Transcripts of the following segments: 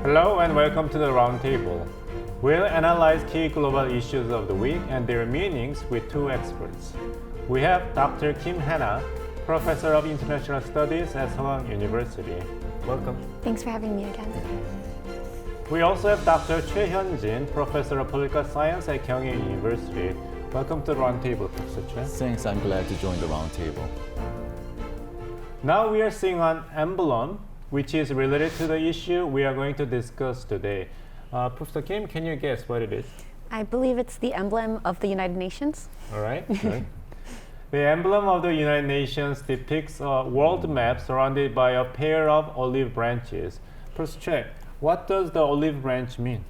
Hello and welcome to the Roundtable. We'll analyze key global issues of the week and their meanings with two experts. We have Dr. Kim Hana, Professor of International Studies at Sohang University. Welcome. Thanks for having me again. We also have Dr. Choi Hyun-jin, Professor of Political Science at Kyung University. Welcome to the Roundtable, Professor Choi. Thanks, I'm glad to join the roundtable. Now we are seeing an emblem which is related to the issue we are going to discuss today. Professor Kim, can you guess what it is? I believe it's the emblem of the United Nations. All right. The emblem of the United Nations depicts a world map surrounded by a pair of olive branches. Professor Choi, what does the olive branch mean?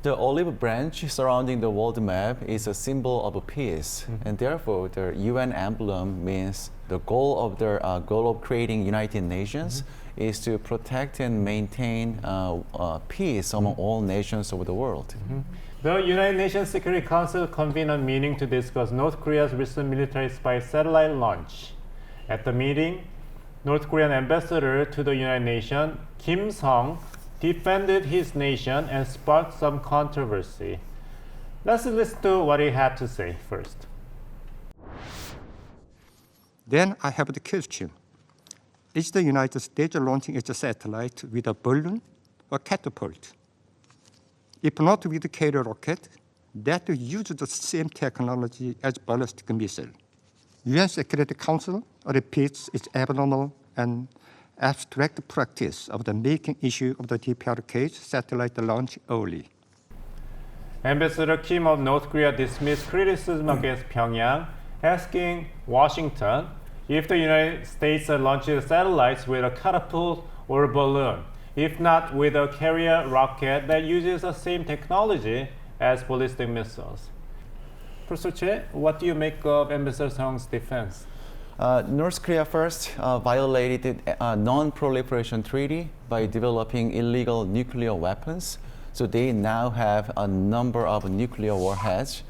The olive branch surrounding the world map is a symbol of peace, and therefore the UN emblem means the goal of creating United Nations is to protect and maintain peace among all nations of the world. The United Nations Security Council convened a meeting to discuss North Korea's recent military spy satellite launch. At the meeting, North Korean ambassador to the United Nations, Kim Sung, defended his nation and sparked some controversy. Let's listen to what he had to say first. Then I have the question. Is the United States launching its satellite with a balloon or catapult? If not with a carrier rocket, that uses the same technology as ballistic missile. UN Security Council repeats its abnormal and abstract practice of the making issue of the DPRK's satellite launch early. Ambassador Kim of North Korea dismissed criticism against Pyongyang, asking Washington if the United States launches satellites with a catapult or balloon, if not with a carrier rocket that uses the same technology as ballistic missiles. Professor Choi, what do you make of Ambassador Sung's defense? North Korea first violated a non-proliferation treaty by developing illegal nuclear weapons. So they now have a number of nuclear warheads.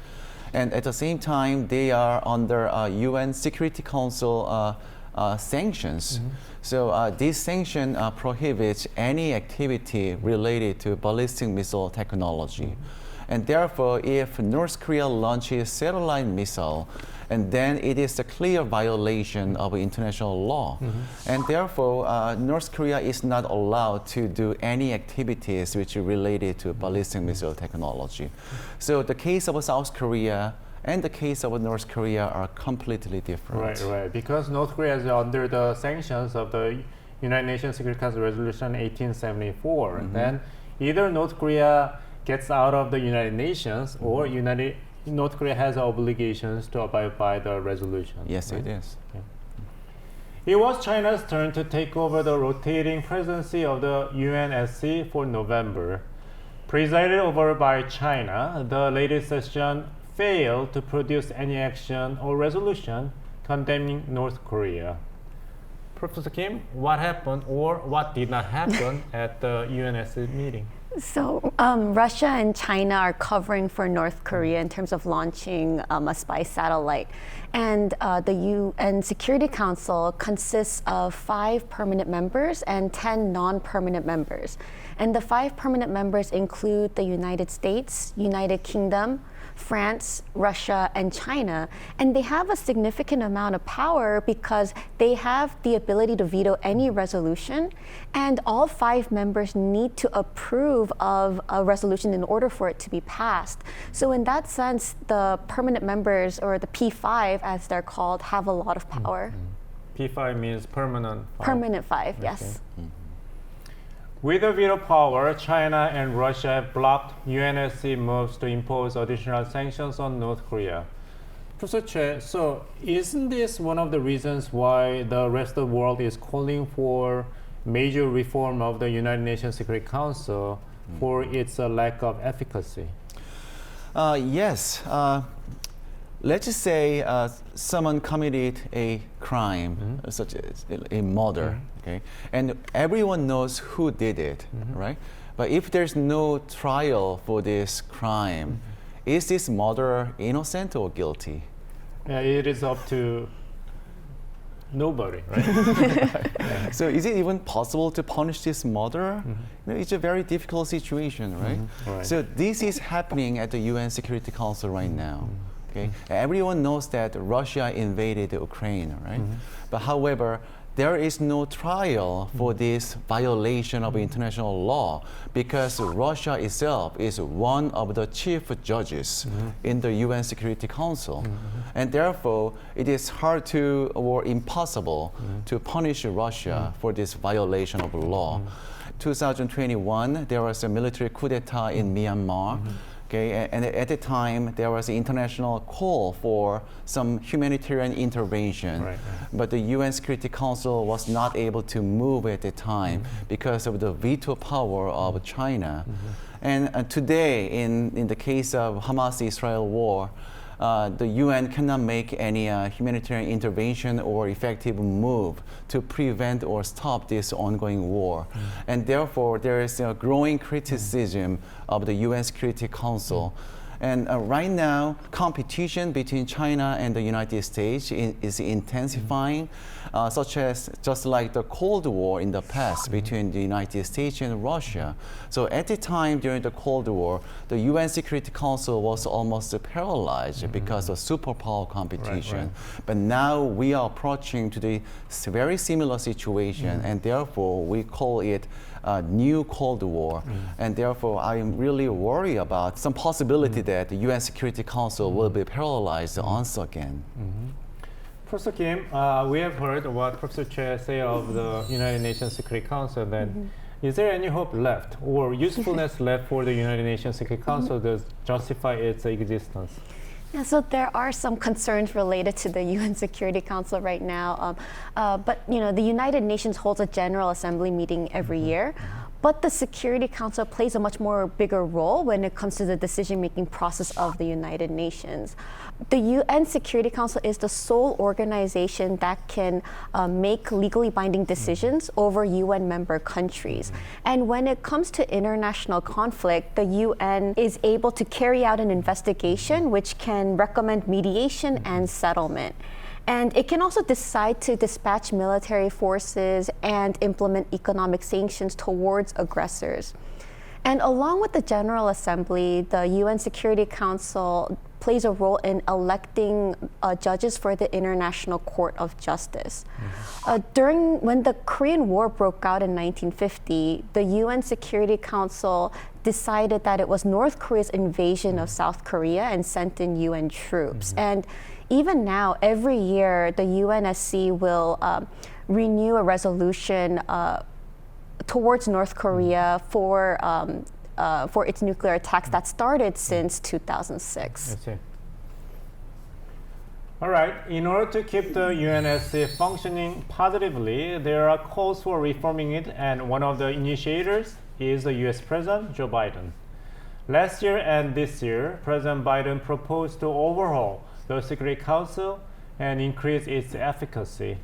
And at the same time, they are under UN Security Council sanctions. So this sanction prohibits any activity related to ballistic missile technology. And therefore, if North Korea launches satellite missile, and then it is a clear violation of international law. And therefore, North Korea is not allowed to do any activities which are related to ballistic missile technology. So the case of South Korea and the case of North Korea are completely different. Right. Because North Korea is under the sanctions of the United Nations Security Council Resolution 1874. Then either North Korea gets out of the United Nations or North Korea has obligations to abide by the resolution. Yes, right? It is. Yeah. It was China's turn to take over the rotating presidency of the UNSC for November. Presided over by China, the latest session failed to produce any action or resolution condemning North Korea. Professor Kim, what happened or what did not happen at the UNSC meeting? So Russia and China are covering for North Korea in terms of launching a spy satellite. And the UN Security Council consists of 5 permanent members and 10 non-permanent members. And the 5 permanent members include the United States, United Kingdom, France, Russia, and China. And they have a significant amount of power because they have the ability to veto any resolution. And all 5 members need to approve of a resolution in order for it to be passed. So in that sense, the permanent members, or the P5 as they're called, have a lot of power. P5 means permanent 5. Permanent 5, yes. With the veto power, China and Russia have blocked UNSC moves to impose additional sanctions on North Korea. Professor Choi, so isn't this one of the reasons why the rest of the world is calling for major reform of the United Nations Security Council for its lack of efficacy? Yes. Let's just say someone committed a crime, such as a murder, okay? And everyone knows who did it, right? But if there's no trial for this crime, is this murderer innocent or guilty? Yeah, it is up to Nobody, right? So is it even possible to punish this murder? You know, it's a very difficult situation, right? Right. So this is happening at the UN Security Council right now. Okay, everyone knows that Russia invaded Ukraine, right? But however, there is no trial for this violation of international law because Russia itself is one of the chief judges in the UN Security Council. And therefore, it is hard to or impossible to punish Russia for this violation of law. 2021, there was a military coup d'etat in Myanmar. Okay, and at the time, there was an international call for some humanitarian intervention, but the UN Security Council was not able to move at the time because of the veto power of China. And today, in the case of Hamas-Israel war, the UN cannot make any humanitarian intervention or effective move to prevent or stop this ongoing war. And therefore, there is a growing criticism of the UN Security Council. And right now, competition between China and the United States is intensifying, such as just like the Cold War in the past between the United States and Russia. So at the time during the Cold War, the UN Security Council was almost paralyzed because of superpower competition. But now we are approaching to the very similar situation, and therefore we call it a new Cold War. And therefore, I am really worried about some possibility that the UN Security Council will be paralyzed once again. Professor Kim, we have heard what Professor Che say of the United Nations Security Council. Then, is there any hope left or usefulness left for the United Nations Security Council to justify its existence? Yeah, so there are some concerns related to the UN Security Council right now, but you know the United Nations holds a General Assembly meeting every year. But the Security Council plays a much more bigger role when it comes to the decision-making process of the United Nations. The UN Security Council is the sole organization that can make legally binding decisions over UN member countries. And when it comes to international conflict, the UN is able to carry out an investigation which can recommend mediation and settlement. And it can also decide to dispatch military forces and implement economic sanctions towards aggressors. And along with the General Assembly, the UN Security Council plays a role in electing judges for the International Court of Justice. When the Korean War broke out in 1950, the UN Security Council decided that it was North Korea's invasion of South Korea and sent in UN troops. And even now, every year, the UNSC will renew a resolution towards North Korea for its nuclear attacks that started since 2006. I see. All right. In order to keep the UNSC functioning positively, there are calls for reforming it, and one of the initiators is the U.S. President Joe Biden. Last year and this year, President Biden proposed to overhaul the Security Council and increase its efficacy.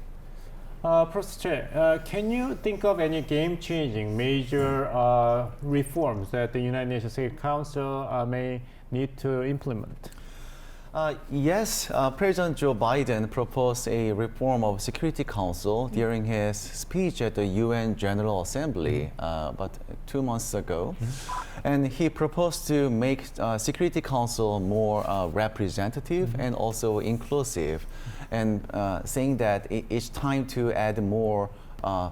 Professor Che, can you think of any game-changing major reforms that the United Nations Security Council may need to implement? Yes, President Joe Biden proposed a reform of Security Council during his speech at the UN General Assembly about 2 months ago. And he proposed to make Security Council more representative and also inclusive, and saying that it's time to add more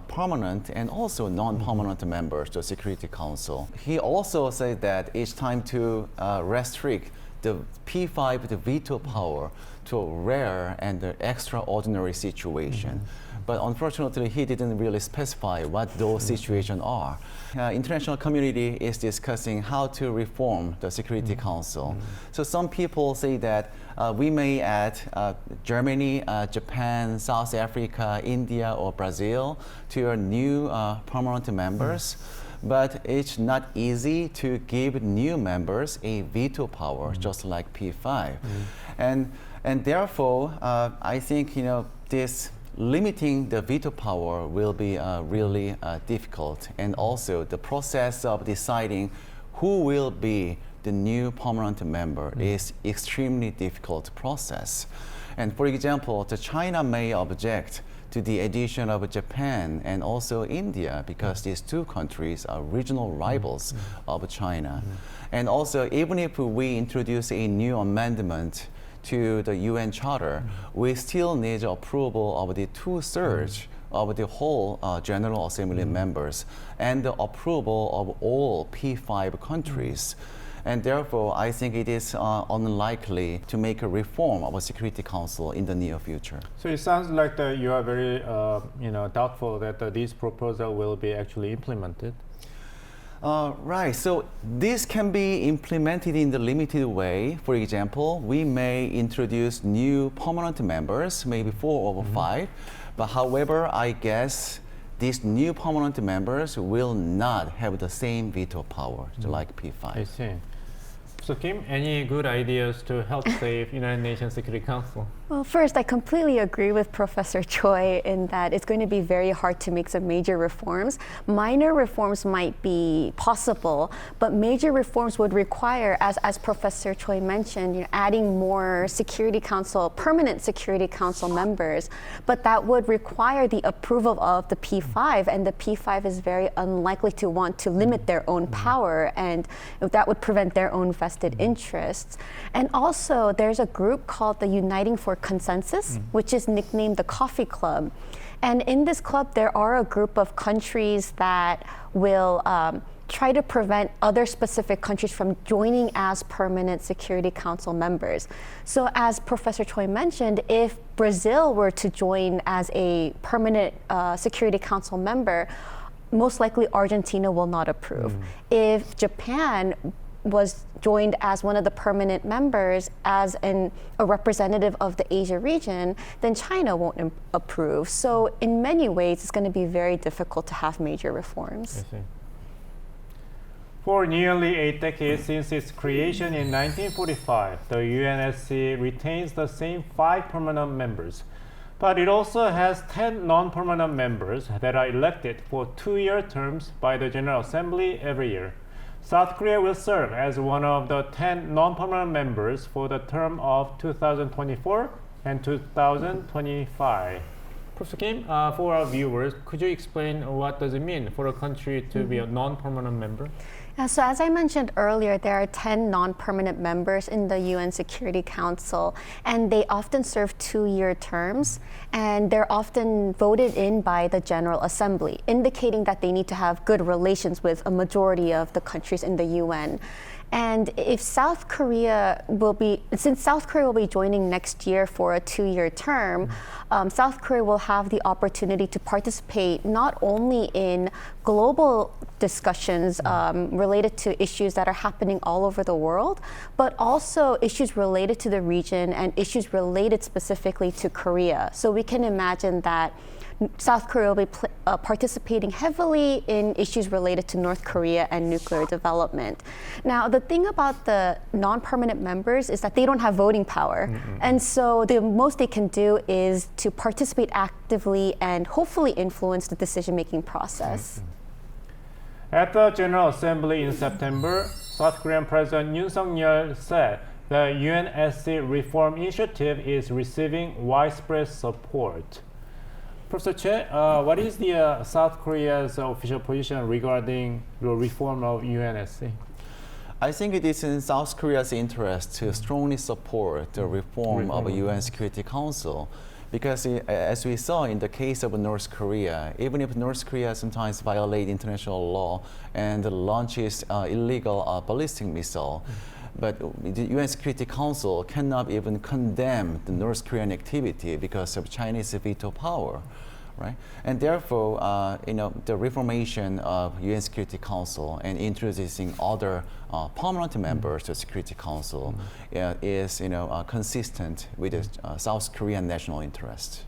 permanent and also non-permanent members to the Security Council. He also said that it's time to restrict the P5, the veto power, to a rare and extraordinary situation. But unfortunately, he didn't really specify what those situations are. International community is discussing how to reform the Security Council. So some people say that we may add Germany, Japan, South Africa, India, or Brazil to our new permanent members. But it's not easy to give new members a veto power, just like P5. And therefore, I think this limiting the veto power will be really difficult. And also the process of deciding who will be the new permanent member is extremely difficult process. And for example, China may object to the addition of Japan and also India, because these two countries are regional rivals of China. And also, even if we introduce a new amendment to the UN Charter, we still need approval of the 2/3 of the whole General Assembly members and the approval of all P5 countries. And therefore, I think it is unlikely to make a reform of a Security Council in the near future. So it sounds like that you are very doubtful that this proposal will be actually implemented. Right, so this can be implemented in the limited way. For example, we may introduce new permanent members, maybe 4 or 5. But however, I guess these new permanent members will not have the same veto power like P5. I see. So Kim, any good ideas to help save United Nations Security Council? Well, first, I completely agree with Professor Choi in that it's going to be very hard to make some major reforms. Minor reforms might be possible, but major reforms would require, as Professor Choi mentioned, adding more permanent Security Council members. But that would require the approval of the P5, and the P5 is very unlikely to want to limit their own power, and that would prevent their own vested interests. And also, there's a group called the Uniting for Consensus, which is nicknamed the Coffee Club. And in this club, there are a group of countries that will try to prevent other specific countries from joining as permanent Security Council members. So as Professor Choi mentioned, if Brazil were to join as a permanent Security Council member, most likely Argentina will not approve. If Japan was joined as one of the permanent members as a representative of the Asia region, then China won't approve. So in many ways, it's going to be very difficult to have major reforms. I see. For nearly 8 decades since its creation in 1945, the UNSC retains the same 5 permanent members. But it also has 10 non-permanent members that are elected for 2-year terms by the General Assembly every year. South Korea will serve as one of the 10 non-permanent members for the term of 2024 and 2025. Professor Kim, for our viewers, could you explain what does it mean for a country to be a non-permanent member? So as I mentioned earlier, there are 10 non-permanent members in the UN Security Council, and they often serve 2-year terms, and they're often voted in by the General Assembly, indicating that they need to have good relations with a majority of the countries in the UN. And if since South Korea will be joining next year for a 2-year term, South Korea will have the opportunity to participate not only in global discussions related to issues that are happening all over the world, but also issues related to the region and issues related specifically to Korea. So we can imagine that South Korea will be participating heavily in issues related to North Korea and nuclear development. Now, the thing about the non-permanent members is that they don't have voting power. And so the most they can do is to participate actively and hopefully influence the decision-making process. At the General Assembly in September, South Korean President Yoon Suk-yeol said the UNSC reform initiative is receiving widespread support. Professor Choi, what is the South Korea's official position regarding the reform of UNSC? I think it is in South Korea's interest to strongly support the reform of the UN Security Council, because as we saw in the case of North Korea, even if North Korea sometimes violates international law and launches illegal ballistic missile, but the UN Security Council cannot even condemn the North Korean activity because of Chinese veto power, right? And therefore, the reformation of UN Security Council and introducing other permanent members to the Security Council is, consistent with the South Korean national interest.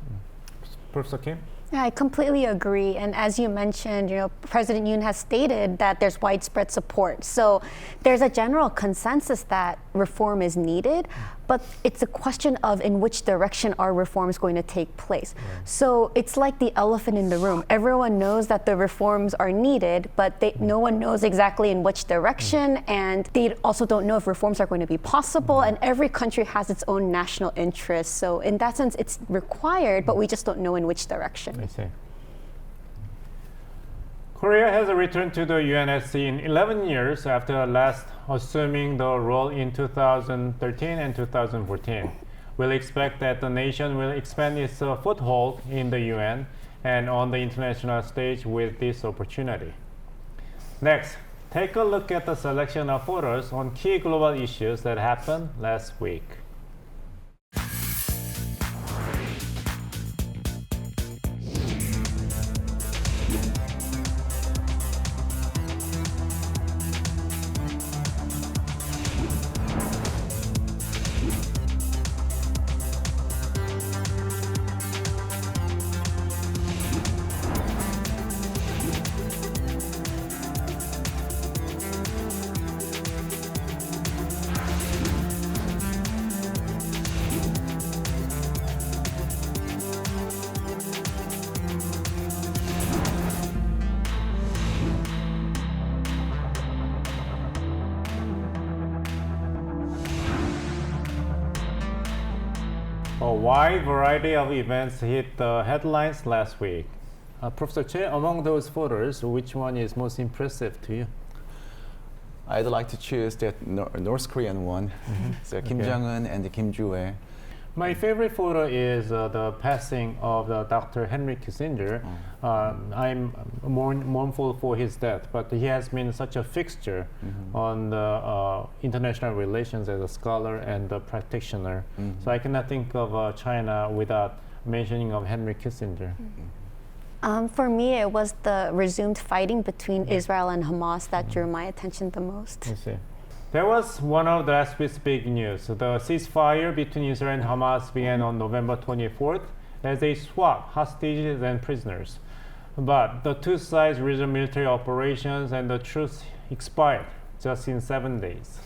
Professor Kim? Yeah, I completely agree. And as you mentioned, President Yoon has stated that there's widespread support. So there's a general consensus that reform is needed, but it's a question of in which direction are reforms going to take place. So it's like the elephant in the room. Everyone knows that the reforms are needed, but no one knows exactly in which direction, and they also don't know if reforms are going to be possible, and every country has its own national interests. So in that sense, it's required, but we just don't know in which direction. I see. Korea has returned to the UNSC in 11 years after last assuming the role in 2013 and 2014. We'll expect that the nation will expand its foothold in the UN and on the international stage with this opportunity. Next, take a look at the selection of photos on key global issues that happened last week. A wide variety of events hit the headlines last week. Professor Che, among those photos, which one is most impressive to you? I'd like to choose the North Korean one. So Kim Jong-un and Kim Joo-hae. My favorite photo is the passing of Dr. Henry Kissinger. I'm mournful for his death, but he has been such a fixture on the international relations as a scholar and a practitioner. So I cannot think of China without mentioning of Henry Kissinger. For me, it was the resumed fighting between Israel and Hamas that drew my attention the most. I see. That was one of last week's big news. The ceasefire between Israel and Hamas began on November 24th as they swapped hostages and prisoners. But the two sides resumed military operations and the truce expired just in 7 days.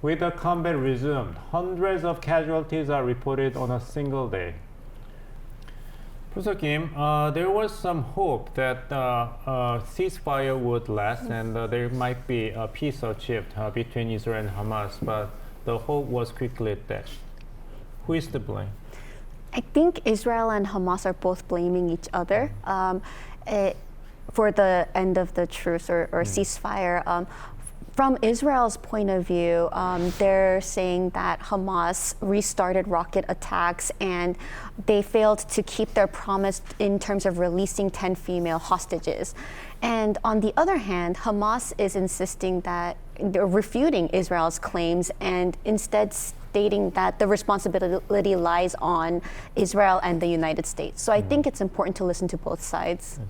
With the combat resumed, hundreds of casualties are reported on a single day. Professor Kim, there was some hope that ceasefire would last and there might be a peace achieved between Israel and Hamas, but the hope was quickly dashed. Who is to blame? I think Israel and Hamas are both blaming each other for the end of the truce or ceasefire. From Israel's point of view, they're saying that Hamas restarted rocket attacks and they failed to keep their promise in terms of releasing 10 female hostages. And on the other hand, Hamas is insisting that they're refuting Israel's claims and instead stating that the responsibility lies on Israel and the United States. So I think it's important to listen to both sides.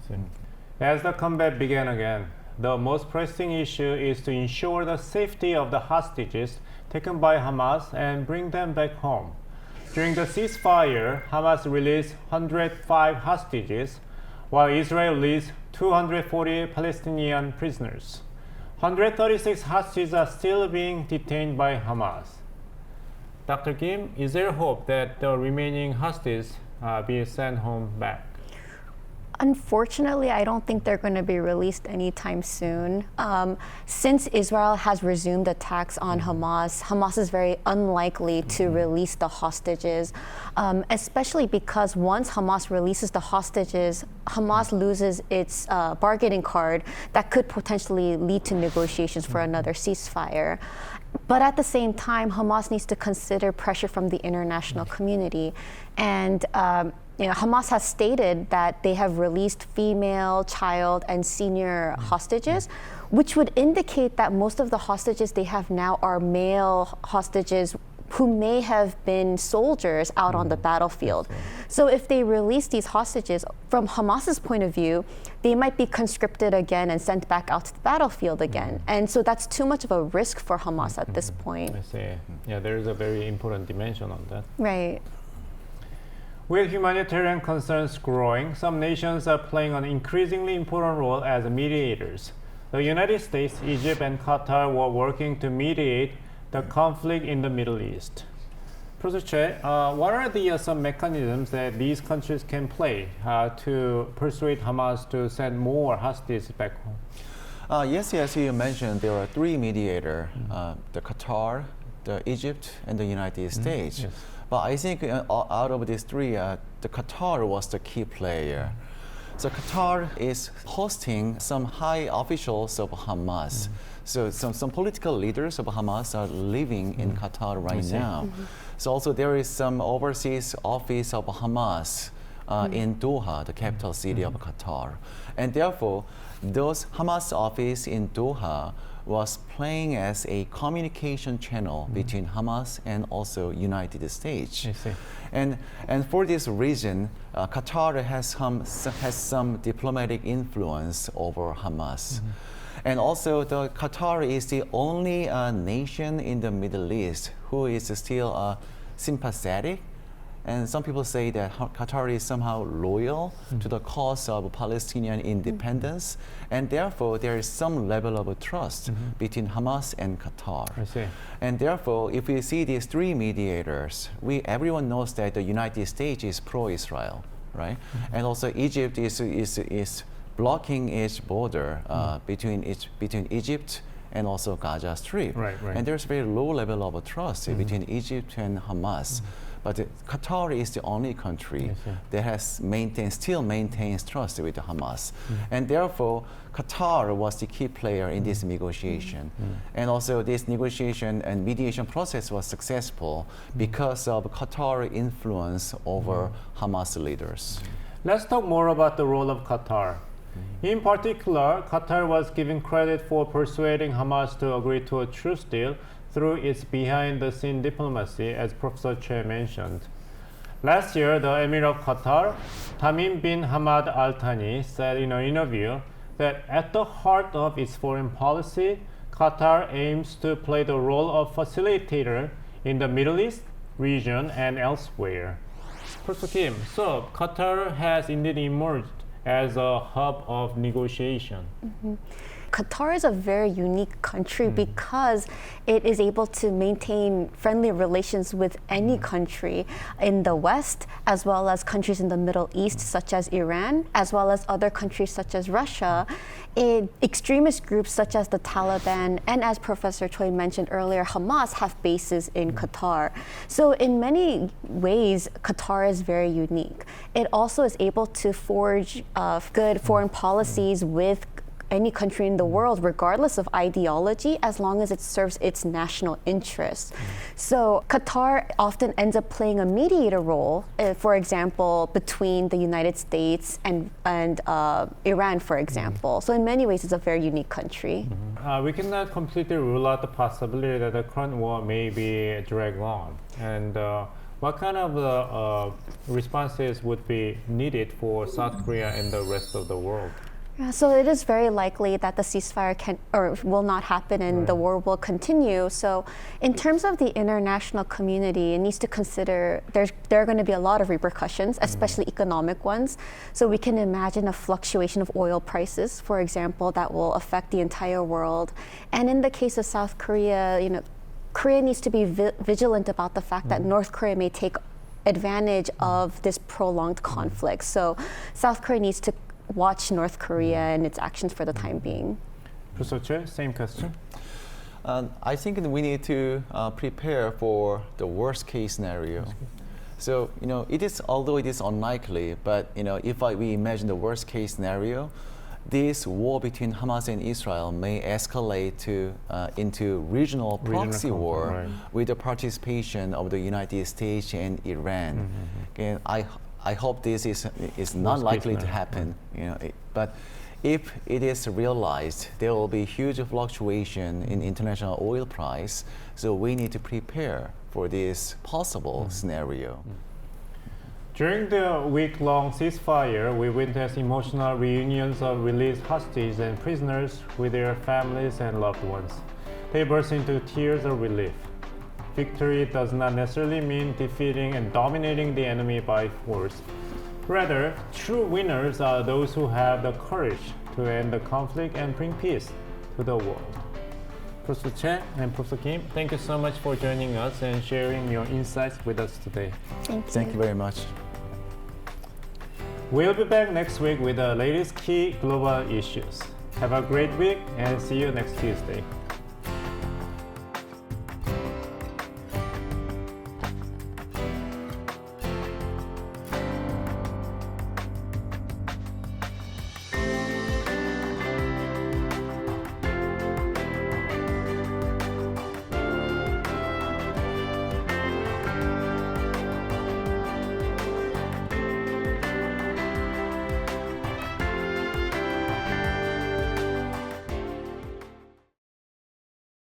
As the combat began again, the most pressing issue is to ensure the safety of the hostages taken by Hamas and bring them back home. During the ceasefire, Hamas released 105 hostages, while Israel released 240 Palestinian prisoners. 136 hostages are still being detained by Hamas. Dr. Kim, is there hope that the remaining hostages be sent home back? Unfortunately, I don't think they're going to be released anytime soon. Since Israel has resumed attacks on Hamas, Hamas is very unlikely to release the hostages, especially because once Hamas releases the hostages, Hamas loses its bargaining card that could potentially lead to negotiations for another ceasefire. But at the same time, Hamas needs to consider pressure from the international community. And Hamas has stated that they have released female, child, and senior hostages, which would indicate that most of the hostages they have now are male hostages who may have been soldiers out on the battlefield. So if they release these hostages, from Hamas's point of view, they might be conscripted again and sent back out to the battlefield again. And so that's too much of a risk for Hamas at this point. I see. Yeah, there is a very important dimension on that. Right. With humanitarian concerns growing, some nations are playing an increasingly important role as mediators. The United States, Egypt, and Qatar were working to mediate the conflict in the Middle East. Professor Choi, what are the some mechanisms that these countries can play to persuade Hamas to send more hostages back home? Yes, you mentioned there are three mediators, the Qatar, the Egypt, and the United States. Yes. But I think out of these three, the Qatar was the key player. So Qatar is hosting some high officials of Hamas. So some political leaders of Hamas are living in Qatar right now. So also there is some overseas office of Hamas in Doha, the capital city of Qatar. And therefore, those Hamas office in Doha was playing as a communication channel between Hamas and also United States. I see. And for this reason, Qatar has some diplomatic influence over Hamas. And also, Qatar is the only nation in the Middle East who is still sympathetic. And some people say that Qatar is somehow loyal to the cause of Palestinian independence. And therefore, there is some level of trust between Hamas and Qatar. I see. And therefore, if we see these three mediators, everyone knows that the United States is pro-Israel, right? And also Egypt is blocking its border between Egypt and also Gaza Strip. Right. And there's very low level of trust between Egypt and Hamas. But Qatar is the only country that still maintains trust with Hamas. And therefore, Qatar was the key player in this negotiation. And also this negotiation and mediation process was successful because of Qatar's influence over Hamas leaders. Let's talk more about the role of Qatar. In particular, Qatar was given credit for persuading Hamas to agree to a truce deal through its behind-the-scene diplomacy, as Professor Choi mentioned. Last year, the Emir of Qatar, Tamim bin Hamad Al Thani, said in an interview that at the heart of its foreign policy, Qatar aims to play the role of facilitator in the Middle East region and elsewhere. Professor Kim, so Qatar has indeed emerged as a hub of negotiation. Qatar is a very unique country because it is able to maintain friendly relations with any country in the West, as well as countries in the Middle East, such as Iran, as well as other countries such as Russia. Extremist groups such as the Taliban and, as Professor Choi mentioned earlier, Hamas have bases in Qatar. So in many ways, Qatar is very unique. It also is able to forge good foreign policies with any country in the world, regardless of ideology, as long as it serves its national interests. So Qatar often ends up playing a mediator role, for example, between the United States and Iran, for example. So in many ways, it's a very unique country. We cannot completely rule out the possibility that the current war may be dragged on. And what kind of responses would be needed for South Korea and the rest of the world? Yeah, so it is very likely that the ceasefire will not happen and the war will continue. So in terms of the international community, it needs to consider there are going to be a lot of repercussions, especially economic ones. So we can imagine a fluctuation of oil prices, for example, that will affect the entire world. And in the case of South Korea, Korea needs to be vigilant about the fact that North Korea may take advantage of this prolonged conflict. So South Korea needs to watch North Korea and its actions for the time being. Professor Choi, same question. I think we need to prepare for the worst case scenario. So, although it is unlikely, but if we imagine the worst case scenario, this war between Hamas and Israel may escalate into regional proxy war with the participation of the United States and Iran. And I hope this is not likely to happen. But if it is realized, there will be huge fluctuation in international oil price. So we need to prepare for this possible scenario. During the week-long ceasefire, we witnessed emotional reunions of released hostages and prisoners with their families and loved ones. They burst into tears of relief. victory does not necessarily mean defeating and dominating the enemy by force. Rather, true winners are those who have the courage to end the conflict and bring peace to the world. Professor Che and Professor Kim, thank you so much for joining us and sharing your insights with us today. Thank you. Thank you very much. We'll be back next week with the latest key global issues. Have a great week and see you next Tuesday.